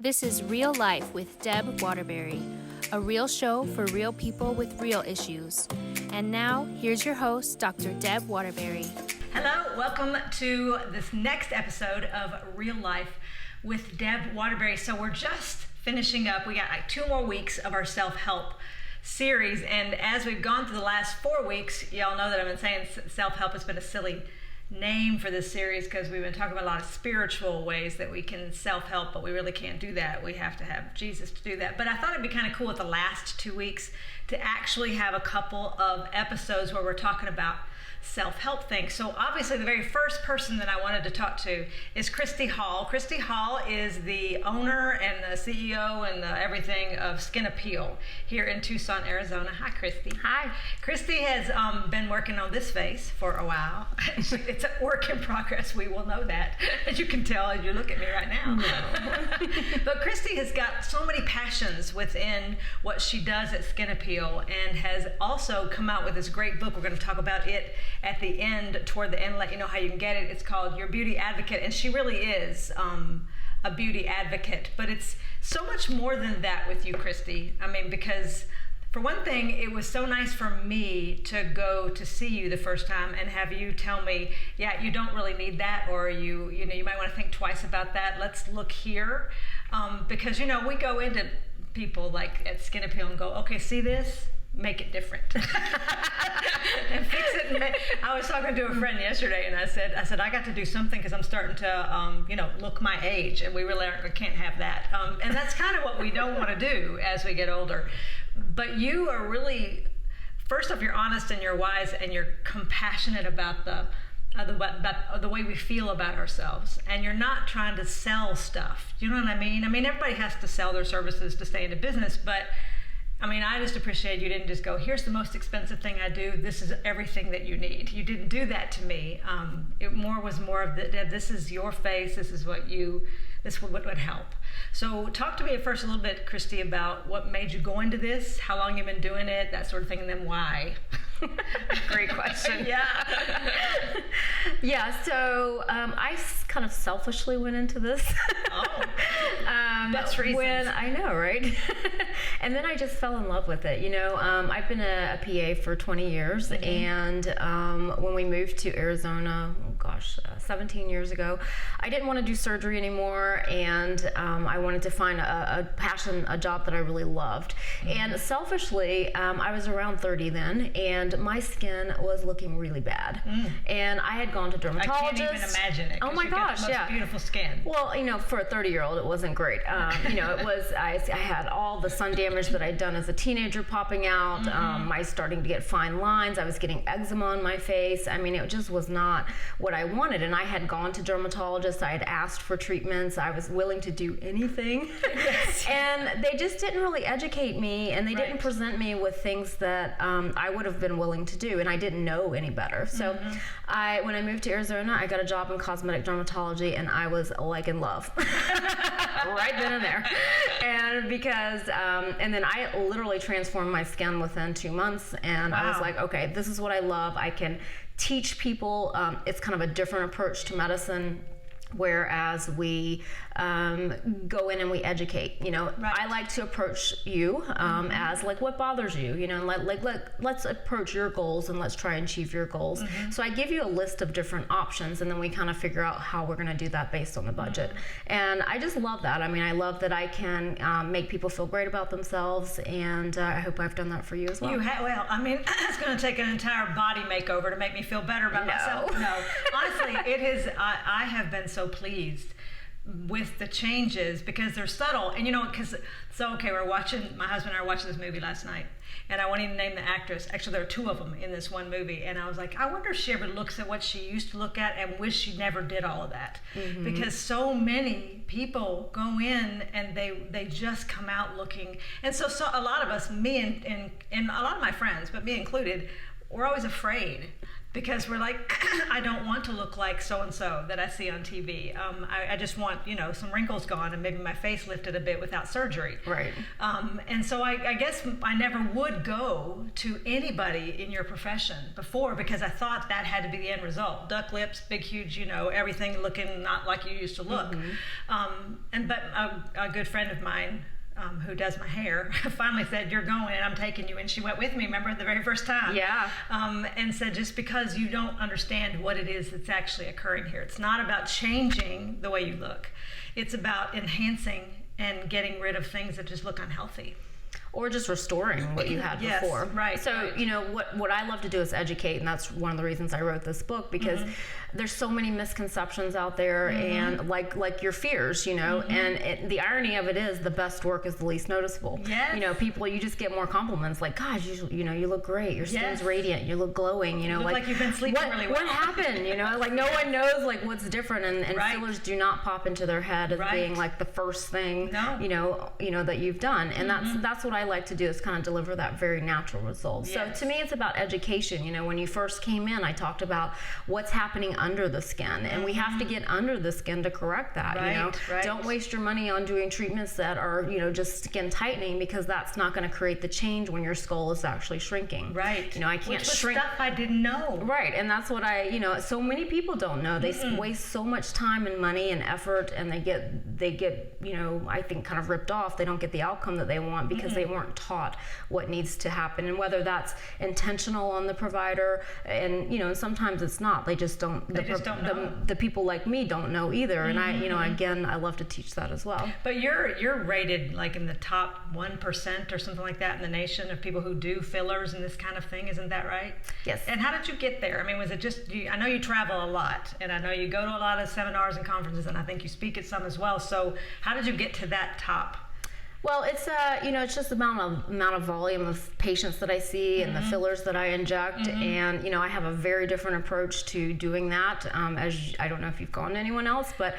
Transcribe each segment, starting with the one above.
This is Real Life with Deb Waterbury, a real show for real people with real issues. And now, here's your host, Dr. Deb Waterbury. Hello, welcome to this next episode of Real Life with Deb Waterbury. So we're just finishing up. We got like 2 more weeks of our self-help series. And as we've gone through the last 4 weeks, y'all know that I've been saying self-help has been a silly name for this series because we've been talking about a lot of spiritual ways that we can self-help, but we really can't do that. We have to have Jesus to do that. But I thought it'd be kind of cool with the last 2 weeks to actually have a couple of episodes where we're talking about self-help things. So obviously the very first person that I wanted to talk to is Christy Hall. Christy Hall is the owner and the CEO and the everything of Skin Appeal here in Tucson, Arizona. Hi, Christy. Hi. Christy has been working on this face for a while. It's a work in progress. We will know that, as you can tell as you look at me right now. No. But Christy has got so many passions within what she does at Skin Appeal and has also come out with this great book. We're going to talk about it at the end, toward the end, let you know how you can get it. It's called Your Beauty Advocate, and she really is a beauty advocate. But it's so much more than that with you, Christy. I mean, because for one thing, it was so nice for me to go to see you the first time and have you tell me, yeah, you don't really need that, or you might want to think twice about that. Let's look here, because we go into people like at Skin Appeal and go, okay, see this? Make it different and fix it. I was talking to a friend yesterday, and I said I got to do something because I'm starting to look my age, and we really can't have that. And that's kind of what we don't want to do as we get older. But you are really, first off, you're honest and you're wise and you're compassionate about the way we feel about ourselves, and you're not trying to sell stuff. You know what I mean? I mean, everybody has to sell their services to stay in the business, but I mean, I just appreciate you didn't just go, here's the most expensive thing I do. This is everything that you need. You didn't do that to me. It was more of this is your face. This is what would help. So talk to me at first a little bit, Christy, about what made you go into this, how long you've been doing it, that sort of thing, and then why. Great question. Yeah. Yeah, so I kind of selfishly went into this. Oh, best reasons. I know, right? And then I just fell in love with it. I've been a PA for 20 years, mm-hmm. and when we moved to Arizona, 17 years ago, I didn't want to do surgery anymore, and I wanted to find a passion, a job that I really loved. Mm-hmm. And selfishly, I was around 30 then, and my skin was looking really bad. Mm. And I had gone to dermatologists. I can't even imagine it. Oh my gosh, got the most beautiful skin. Well, for a 30-year-old, it wasn't great. It was, I had all the sun damage that I'd done as a teenager popping out. Mm-hmm. I was starting to get fine lines. I was getting eczema on my face. I mean, it just was not what I wanted. And I had gone to dermatologists. I had asked for treatments. I was willing to do anything. Yes. And they just didn't really educate me, and they didn't present me with things that I would have been willing to do, and I didn't know any better. So mm-hmm. When I moved to Arizona, I got a job in cosmetic dermatology, and I was like in love right then and there. And because and then I literally transformed my skin within 2 months, and wow. I was like, okay, this is what I love. I can teach people. It's kind of a different approach to medicine, whereas we go in and we educate. I like to approach you as like, what bothers you? Let's approach your goals and let's try and achieve your goals. Mm-hmm. So I give you a list of different options, and then we kind of figure out how we're going to do that based on the budget. Mm-hmm. And I just love that. I mean, I love that I can make people feel great about themselves, and I hope I've done that for you as well. Well, I mean, it's going to take an entire body makeover to make me feel better about myself. No, honestly, it is. I have been so pleased with the changes because they're subtle, and we're watching, my husband and I were watching this movie last night, and I won't even name the actress. Actually, there are 2 of them in this one movie, and I was like, I wonder if she ever looks at what she used to look at and wish she never did all of that. Mm-hmm. Because so many people go in and they just come out looking, and so a lot of us, me and a lot of my friends, but me included, we're always afraid because we're like, I don't want to look like so-and-so that I see on TV. I just want, some wrinkles gone and maybe my face lifted a bit without surgery. Right. And so I guess I never would go to anybody in your profession before because I thought that had to be the end result. Duck lips, big, huge, everything looking not like you used to look. But a good friend of mine, who does my hair, finally said, "You're going and I'm taking you." And she went with me, remember, the very first time. Yeah. And said, just because you don't understand what it is that's actually occurring here. It's not about changing the way you look. It's about enhancing and getting rid of things that just look unhealthy. Or just restoring what you had before. Right. So, what I love to do is educate, and that's one of the reasons I wrote this book, because there's so many misconceptions out there, and like your fears, and the irony of it is the best work is the least noticeable. Yes. People, you just get more compliments like, "Gosh, you look great. Your skin's radiant. You look glowing." You look like you've been sleeping really well. What happened? Like no one knows like what's different, and fillers do not pop into their head as being like the first thing, that you've done, and that's what I like to do, is kind of deliver that very natural result. Yes. So to me, it's about education. When you first came in, I talked about what's happening under the skin, and we have to get under the skin to correct that. Right. Don't waste your money on doing treatments that are just skin tightening, because that's not going to create the change when your skull is actually shrinking. Right. I can't Which was shrink stuff I didn't know. Right, and that's what so many people don't know. They waste so much time and money and effort, and they get I think kind of ripped off. They don't get the outcome that they want because they weren't taught what needs to happen, and whether that's intentional on the provider, and sometimes it's not. They just don't. The people like me don't know either, and I love to teach that as well. But you're rated like in the top 1% or something like that in the nation of people who do fillers and this kind of thing. Isn't that right? Yes. And how did you get there? I mean, was it just I know you travel a lot, and I know you go to a lot of seminars and conferences, and I think you speak at some as well. So how did you get to that top? Well, it's it's just the amount of volume of patients that I see and the fillers that I inject, and I have a very different approach to doing that. As I don't know if you've gone to anyone else, but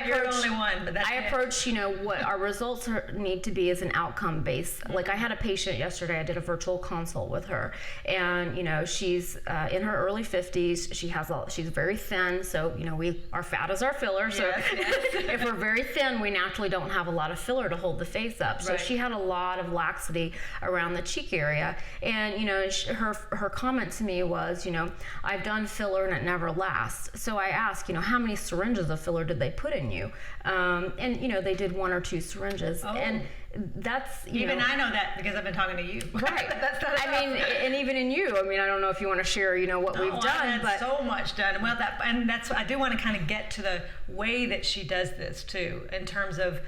you're the only one. But that's approach what our results need to be is an outcome base. Like I had a patient yesterday. I did a virtual consult with her, and she's in her early 50s. She's very thin, so our fat is our filler. So if we're very thin, we naturally don't have a lot of filler to hold the face up. So she had a lot of laxity around the cheek area, and her comment to me was, I've done filler and it never lasts. So I asked, how many syringes of filler did they put in you? And they did 1 or 2 syringes, and that's even I know that because I've been talking to you. Right. And even in you, I don't know if you want to share, what we've done, but so much done. Well, that's I do want to kind of get to the way that she does this too, in terms of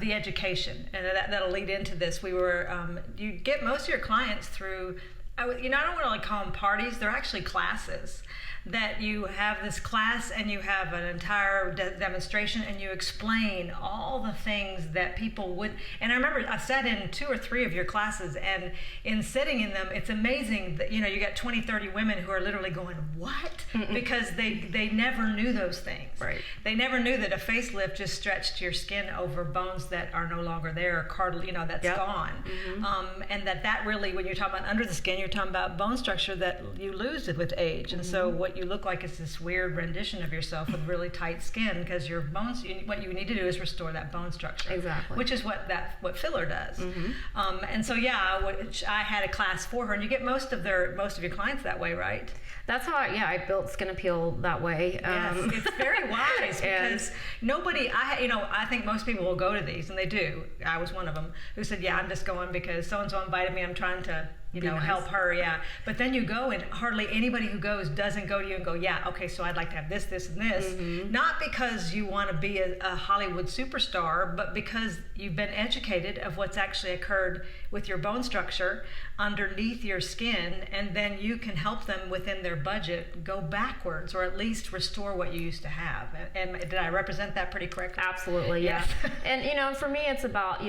the education, and that'll lead into this. We were you get most of your clients through I don't want to call them parties. They're actually classes. That you have this class and you have an entire demonstration and you explain all the things that people would. And I remember I sat in 2 or 3 of your classes, and in sitting in them, it's amazing that you got 20, 30 women who are literally going, "What?" Because they never knew those things. Right. They never knew that a facelift just stretched your skin over bones that are no longer there, cartilage, that's gone. And that really, when you're talking about under the skin, you're talking about bone structure that you lose with age. And so what you look like is this weird rendition of yourself with really tight skin, because your bones, what you need to do is restore that bone structure. Exactly. Which is what filler does. And so I had a class for her, and you get most of your clients that way, right? That's how I built Skin Appeal that way. Yes, it's very wise, because nobody, I think most people will go to these, and they do. I was one of them who said, I'm just going because so-and-so invited me. I'm trying to help her, But then you go, and hardly anybody who goes doesn't go to you and go, okay, so I'd like to have this, this, and this. Not because you want to be a Hollywood superstar, but because you've been educated of what's actually occurred with your bone structure underneath your skin, and then you can help them within their budget go backwards, or at least restore what you used to have. And did I represent that pretty correctly? Absolutely, yes. And for me, it's about,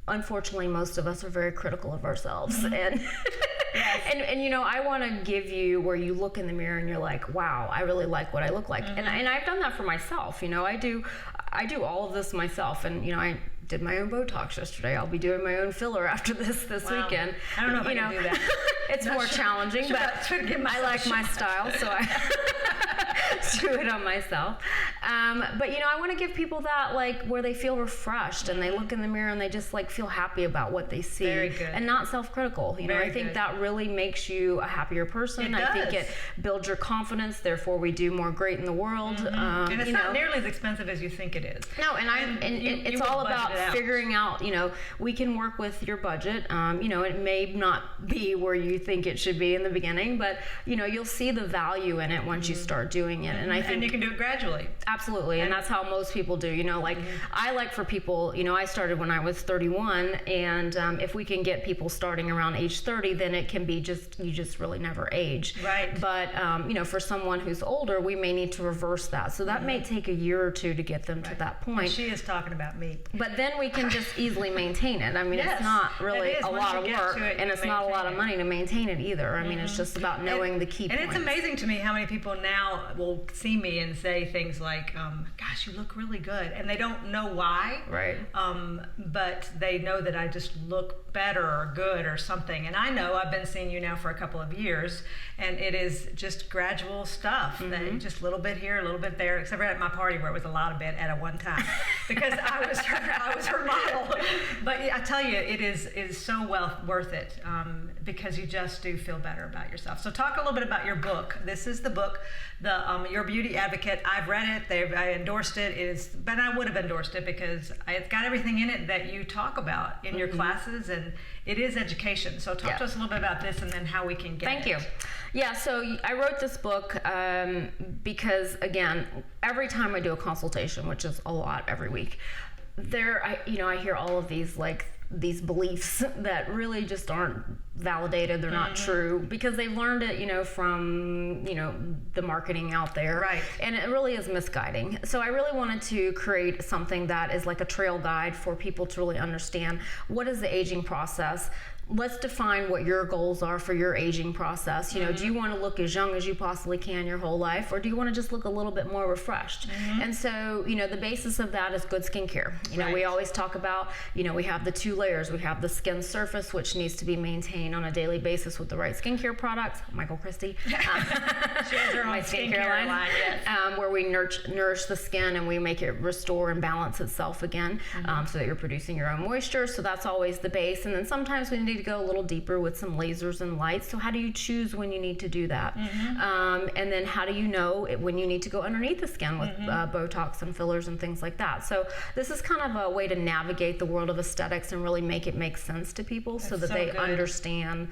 unfortunately, most of us are very critical of ourselves, and I want to give you where you look in the mirror and you're like, wow, I really like what I look like, and I've done that for myself. I do all of this myself, and I did my own Botox yesterday. I'll be doing my own filler after this weekend. I don't know if I can do that. It's more challenging, but I like my style, so I do it on myself. But I want to give people that, like, where they feel refreshed and they look in the mirror and they just like feel happy about what they see. Very good. And not self-critical. I think that really makes you a happier person. I think it builds your confidence. Therefore, we do more great in the world. And it's not nearly as expensive as you think it is. No, it's all about figuring out. We can work with your budget. It may not be where you think it should be in the beginning, but you'll see the value in it once you start doing it. And I think you can do it gradually. Absolutely, and that's how most people do. I like for people. I started when I was 31, and if we can get people starting around age 30, then it can be you just really never age. Right. But for someone who's older, we may need to reverse that. So that may take a year or two to get them to that point. And she is talking about me. But then we can just easily maintain it. It's not really a lot of work, and it's not a lot of money to maintain it either. It's just about knowing the key points. And it's amazing to me how many people now will see me and say things like, gosh, you look really good. And they don't know why. Right. But they know that I just look better or good or something. And I know I've been seeing you now for a couple of years, and it is just gradual stuff. That just a little bit here, a little bit there, except for at my party where it was a lot of bit at a one time. Because I was her model. But I tell you, it is so well worth it, because you just do feel better about yourself. So talk a little bit about your book. This is the book, Your Beauty Advocate. I've read it. I endorsed it. But I would have endorsed it because it's got everything in it that you talk about in your classes, and it is education. So talk to us a little bit about this and then how we can get it. Thank you. Yeah, so I wrote this book because, again, every time I do a consultation, which is a lot every week, I hear all of these beliefs that really just aren't validated. They're not true because they've learned it, from, the marketing out there. Right. And it really is misguiding. So I really wanted to create something that is like a trail guide for people to really understand what is the aging process. Let's define what your goals are for your aging process. Do you want to look as young as you possibly can your whole life, or do you want to just look a little bit more refreshed? And so, the basis of that is good skincare. We always talk about, we have the 2 layers. We have the skin surface, which needs to be maintained on a daily basis with the right skincare products. Michael Christy. She has her own skincare line, yes. Where we nourish the skin and we make it restore and balance itself again, so that you're producing your own moisture. So that's always the base. And then sometimes we need to go a little deeper with some lasers and lights. So how do you choose when you need to do that? And then how do you know when you need to go underneath the skin with Botox and fillers and things like that? So this is kind of a way to navigate the world of aesthetics and really make it make sense to people so that they understand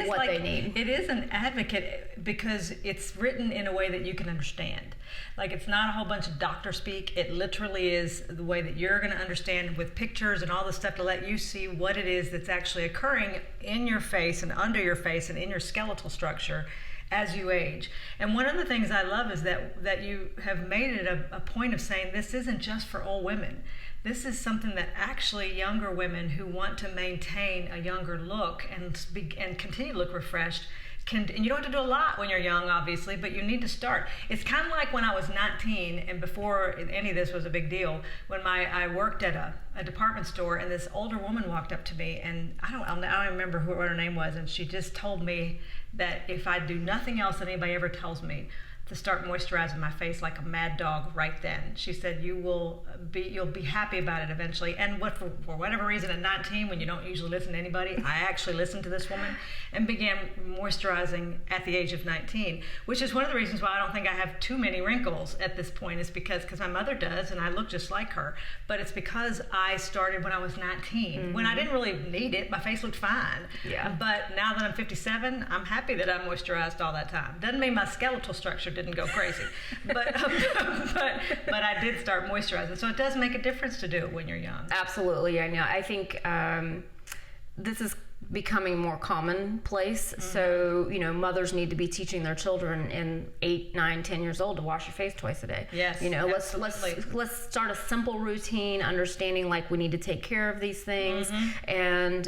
what they need. It is an advocate because it's written in a way that you can understand. Like, it's not a whole bunch of doctor speak. It literally is the way that you're going to understand with pictures and all this stuff to let you see what it is that's actually occurring in your face and under your face and in your skeletal structure as you age. And one of the things I love is that you have made it a point of saying this isn't just for old women. This is something that actually younger women who want to maintain a younger look and continue to look refreshed and you don't have to do a lot when you're young, obviously, but you need to start. It's kind of like when I was 19, and before any of this was a big deal, when I worked at a department store, and this older woman walked up to me, and I don't remember what her name was, and she just told me that if I do nothing else that anybody ever tells me, to start moisturizing my face like a mad dog right then. She said, you'll be happy about it eventually. And for whatever reason, at 19, when you don't usually listen to anybody, I actually listened to this woman and began moisturizing at the age of 19, which is one of the reasons why I don't think I have too many wrinkles at this point, is because my mother does, and I look just like her. But it's because I started when I was 19, when I didn't really need it. My face looked fine. Yeah. But now that I'm 57, I'm happy that I moisturized all that time. Doesn't mean my skeletal structure didn't go crazy, but I did start moisturizing. So it does make a difference to do it when you're young. Absolutely, I know. I think this is becoming more commonplace. So, mothers need to be teaching their children in 8, 9, 10 years old to wash your face twice a day. Yes, let's start a simple routine, understanding like we need to take care of these things, and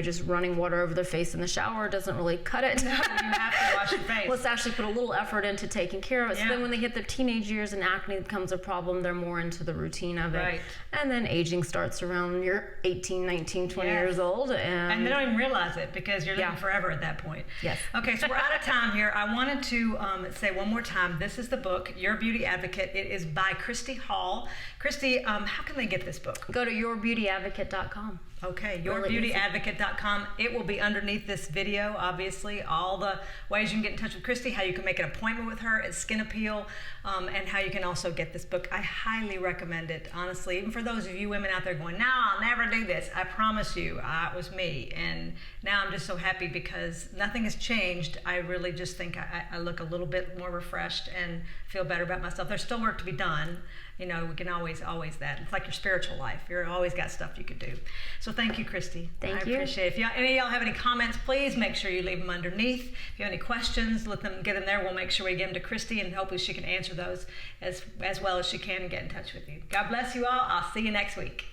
just running water over their face in the shower doesn't really cut it. No, you have to wash your face. Let's actually put a little effort into taking care of it. So then when they hit their teenage years and acne becomes a problem, they're more into the routine of it. Right. And then aging starts around you're 18, 19, 20 years old. And then don't even realize it because you're living forever at that point. Yes. Okay, so we're out of time here. I wanted to say one more time, this is the book, Your Beauty Advocate. It is by Christy Hall. Christy, how can they get this book? Go to yourbeautyadvocate.com. Okay, Really yourbeautyadvocate.com. It will be underneath this video, obviously, all the ways you can get in touch with Christy, how you can make an appointment with her at Skin Appeal, and how you can also get this book. I highly recommend it, honestly, even for those of you women out there going, no, I'll never do this. I promise you, it was me. And now I'm just so happy because nothing has changed. I really just think I look a little bit more refreshed and feel better about myself. There's still work to be done. You know, we can always that. It's like your spiritual life. You're always got stuff you could do. So thank you, Christy. Thank you. I appreciate it. If any of y'all have any comments, please make sure you leave them underneath. If you have any questions, get them there. We'll make sure we give them to Christy, and hopefully she can answer those as well as she can and get in touch with you. God bless you all. I'll see you next week.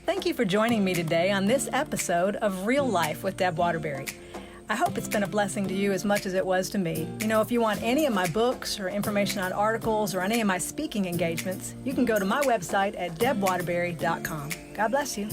Thank you for joining me today on this episode of Real Life with Deb Waterbury. I hope it's been a blessing to you as much as it was to me. You know, if you want any of my books or information on articles or any of my speaking engagements, you can go to my website at debwaterbury.com. God bless you.